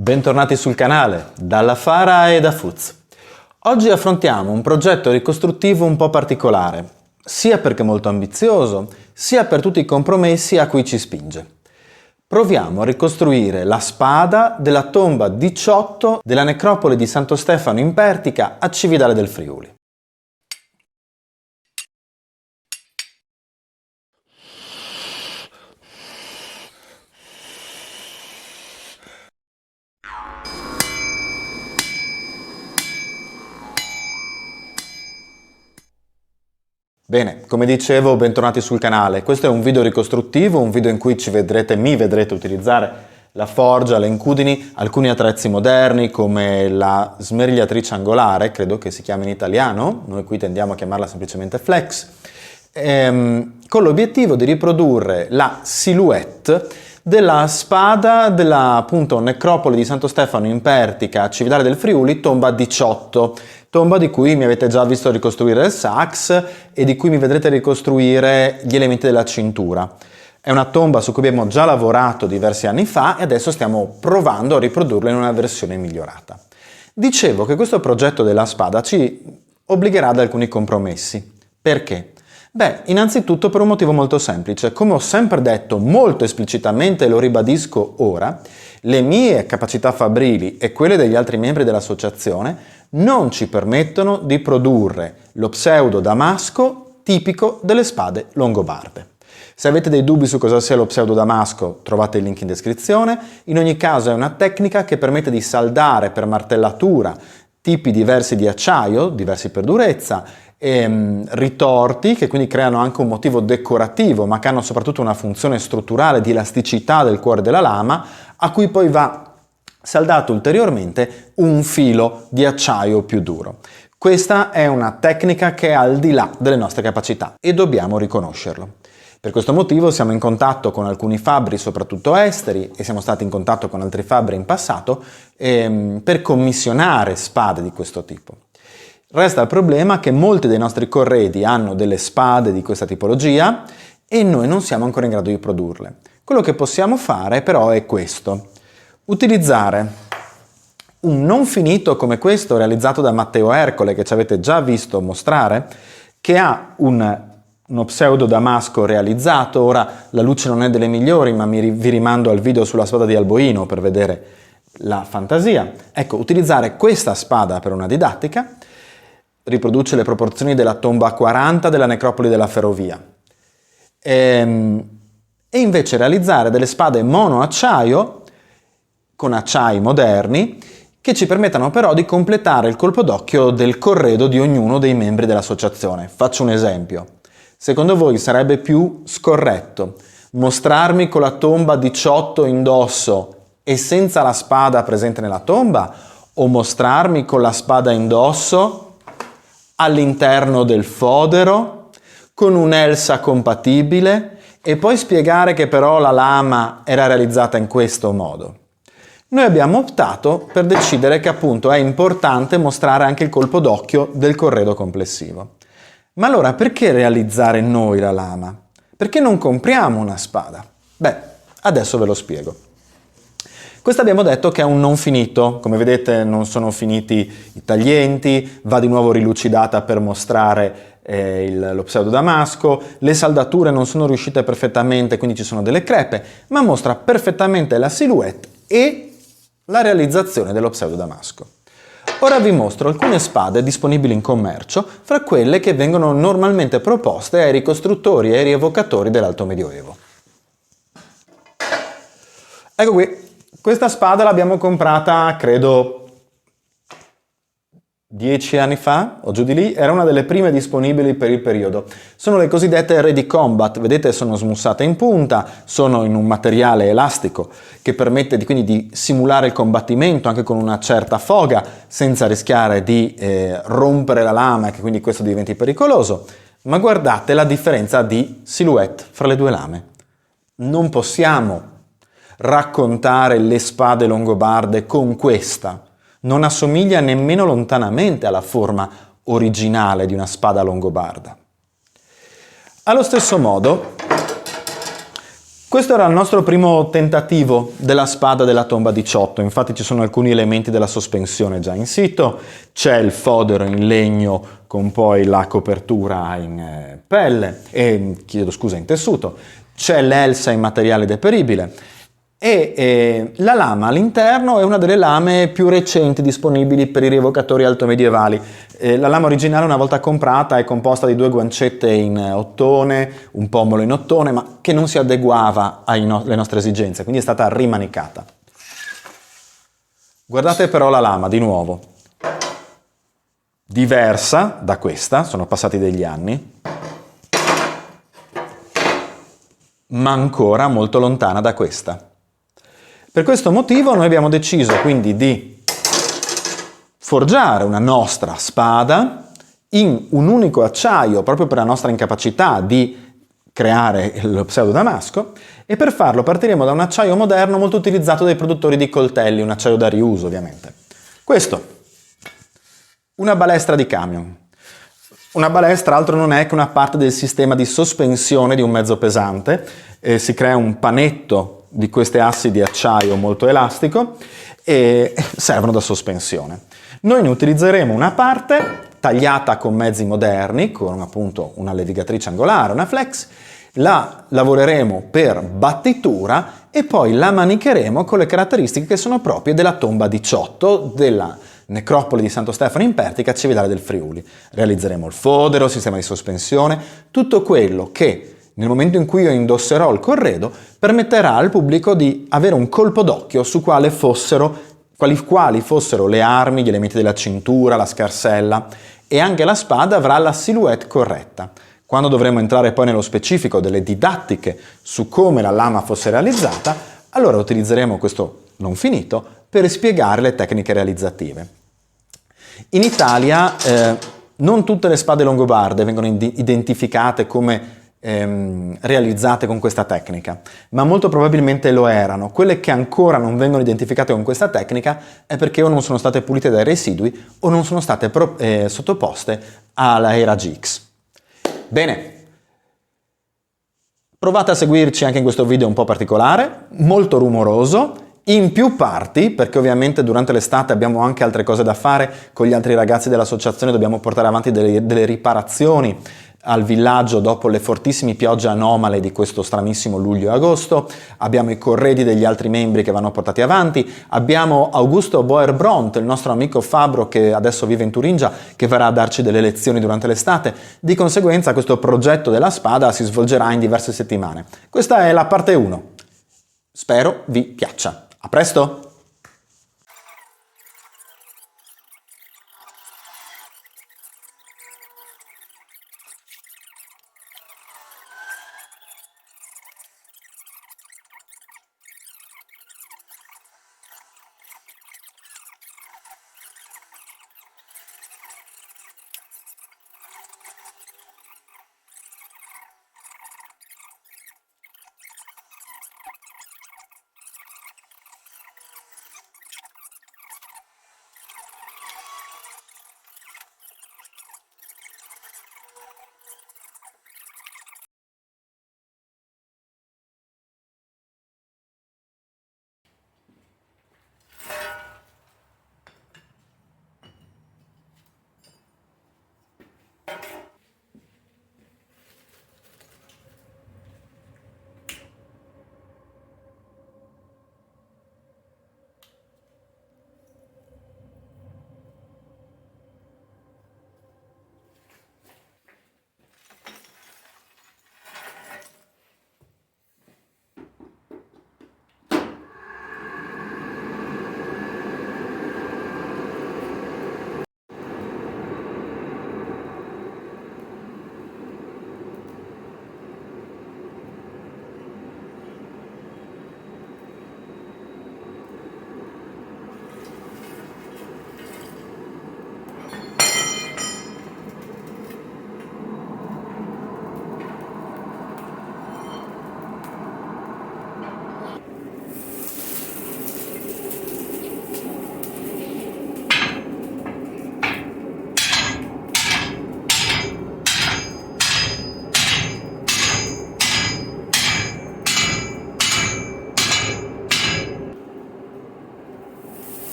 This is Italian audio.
Bentornati sul canale, dalla Fara e da Fuz. Oggi affrontiamo un progetto ricostruttivo un po' particolare, sia perché molto ambizioso, sia per tutti i compromessi a cui ci spinge. Proviamo a ricostruire la spada della tomba 18 della necropoli di Santo Stefano in Pertica a Cividale del Friuli. Bene, come dicevo, bentornati sul canale. Questo è un video ricostruttivo, un video in cui mi vedrete utilizzare la forgia, le incudini, alcuni attrezzi moderni come la smerigliatrice angolare, credo che si chiami in italiano, noi qui tendiamo a chiamarla semplicemente flex, con l'obiettivo di riprodurre la silhouette della spada della appunto necropoli di Santo Stefano in Pertica a Cividale del Friuli, tomba 18. Tomba di cui mi avete già visto ricostruire il sax e di cui mi vedrete ricostruire gli elementi della cintura. È una tomba su cui abbiamo già lavorato diversi anni fa e adesso stiamo provando a riprodurla in una versione migliorata. Dicevo che questo progetto della spada ci obbligherà ad alcuni compromessi. Perché? Beh, innanzitutto per un motivo molto semplice. Come ho sempre detto molto esplicitamente e lo ribadisco ora, le mie capacità fabbrili e quelle degli altri membri dell'associazione non ci permettono di produrre lo pseudo damasco tipico delle spade longobarde. Se avete dei dubbi su cosa sia lo pseudo damasco, trovate il link in descrizione. In ogni caso è una tecnica che permette di saldare per martellatura tipi diversi di acciaio, diversi per durezza, ritorti che quindi creano anche un motivo decorativo, ma che hanno soprattutto una funzione strutturale di elasticità del cuore della lama, a cui poi va saldato ulteriormente un filo di acciaio più duro. Questa è una tecnica che è al di là delle nostre capacità e dobbiamo riconoscerlo. Per questo motivo siamo in contatto con alcuni fabbri, soprattutto esteri, e siamo stati in contatto con altri fabbri in passato per commissionare spade di questo tipo. Resta il problema che molti dei nostri corredi hanno delle spade di questa tipologia e noi non siamo ancora in grado di produrle. Quello che possiamo fare però è questo. Utilizzare un non finito come questo realizzato da Matteo Ercole, che ci avete già visto mostrare, che ha uno pseudo damasco realizzato. Ora la luce non è delle migliori, ma vi rimando al video sulla spada di Alboino per vedere la fantasia. Ecco, utilizzare questa spada per una didattica riproduce le proporzioni della tomba 40 della necropoli della Ferrovia. E invece realizzare delle spade monoacciaio con acciai moderni che ci permettano però di completare il colpo d'occhio del corredo di ognuno dei membri dell'associazione. Faccio un esempio. Secondo voi sarebbe più scorretto mostrarmi con la tomba 18 indosso e senza la spada presente nella tomba, o mostrarmi con la spada indosso all'interno del fodero con un'elsa compatibile e poi spiegare che però la lama era realizzata in questo modo? Noi abbiamo optato per decidere che appunto è importante mostrare anche il colpo d'occhio del corredo complessivo. Ma allora perché realizzare noi la lama? Perché non compriamo una spada? Beh, adesso ve lo spiego. Questo abbiamo detto che è un non finito, come vedete non sono finiti i taglienti, va di nuovo rilucidata per mostrare lo pseudo damasco, le saldature non sono riuscite perfettamente, quindi ci sono delle crepe, ma mostra perfettamente la silhouette e la realizzazione dello pseudo damasco. Ora vi mostro alcune spade disponibili in commercio, fra quelle che vengono normalmente proposte ai ricostruttori e ai rievocatori dell'Alto Medioevo. Ecco qui. Questa spada l'abbiamo comprata, credo, 10 anni fa, o giù di lì, era una delle prime disponibili per il periodo. Sono le cosiddette Ready Combat, vedete sono smussate in punta, sono in un materiale elastico che permette quindi di simulare il combattimento anche con una certa foga, senza rischiare di rompere la lama e che quindi questo diventi pericoloso. Ma guardate la differenza di silhouette fra le due lame. Non possiamo raccontare le spade longobarde con questa. Non assomiglia nemmeno lontanamente alla forma originale di una spada longobarda. Allo stesso modo, Questo era il nostro primo tentativo della spada della tomba 18, infatti ci sono alcuni elementi della sospensione già in sito, c'è il fodero in legno con poi la copertura in pelle, in tessuto, c'è l'elsa in materiale deperibile e la lama all'interno è una delle lame più recenti disponibili per i rievocatori altomedievali. La lama originale, una volta comprata, è composta di 2 guancette in ottone, un pommolo in ottone, ma che non si adeguava alle nostre esigenze, quindi è stata rimanicata. Guardate però la lama di nuovo, diversa da questa, sono passati degli anni, ma ancora molto lontana da questa. Per questo motivo noi abbiamo deciso quindi di forgiare una nostra spada in un unico acciaio, proprio per la nostra incapacità di creare lo pseudo damasco, e per farlo partiremo da un acciaio moderno molto utilizzato dai produttori di coltelli, un acciaio da riuso ovviamente. Questo, una balestra di camion. Una balestra altro non è che una parte del sistema di sospensione di un mezzo pesante, si crea un panetto di queste assi di acciaio molto elastico e servono da sospensione. Noi ne utilizzeremo una parte tagliata con mezzi moderni, con appunto una levigatrice angolare, una flex, la lavoreremo per battitura e poi la manicheremo con le caratteristiche che sono proprie della tomba 18 della necropoli di Santo Stefano in Pertica, Cividale del Friuli. Realizzeremo il fodero, il sistema di sospensione, tutto quello che nel momento in cui io indosserò il corredo permetterà al pubblico di avere un colpo d'occhio su quali fossero le armi, gli elementi della cintura, la scarsella, e anche la spada avrà la silhouette corretta. Quando dovremo entrare poi nello specifico delle didattiche su come la lama fosse realizzata, allora utilizzeremo questo non finito per spiegare le tecniche realizzative. In Italia non tutte le spade longobarde vengono identificate come realizzate con questa tecnica, ma molto probabilmente lo erano. Quelle che ancora non vengono identificate con questa tecnica è perché o non sono state pulite dai residui o non sono state sottoposte alla era GX. Bene, provate a seguirci anche in questo video un po' particolare, molto rumoroso, in più parti, perché ovviamente durante l'estate abbiamo anche altre cose da fare con gli altri ragazzi dell'associazione, dobbiamo portare avanti delle riparazioni al villaggio dopo le fortissime piogge anomale di questo stranissimo luglio e agosto, abbiamo i corredi degli altri membri che vanno portati avanti, abbiamo Augusto Boerbrondt, il nostro amico fabbro che adesso vive in Turingia, che verrà a darci delle lezioni durante l'estate, di conseguenza questo progetto della spada si svolgerà in diverse settimane. Questa è la parte 1, spero vi piaccia. A presto!